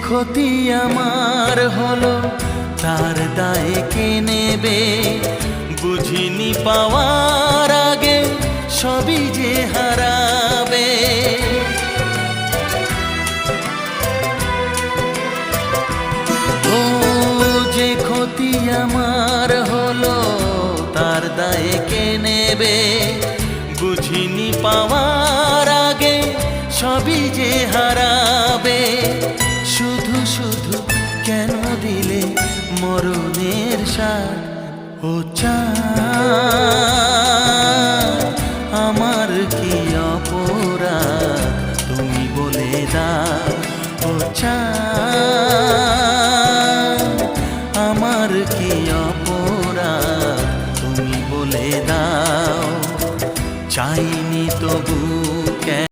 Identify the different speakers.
Speaker 1: ক্ষতি আমার হলো তার দায়ে কে নেবে? বুঝিনি পাওয়ার আগে সবই যে হারাবে। ও যে ক্ষতি আমার হলো তার দায়ে কে নেবে? বুঝিনি পাওয়ার আগে সবই যে হারাবে। শুধু শুধু কেন দিলে মরণের সাথ ও চাঁদ?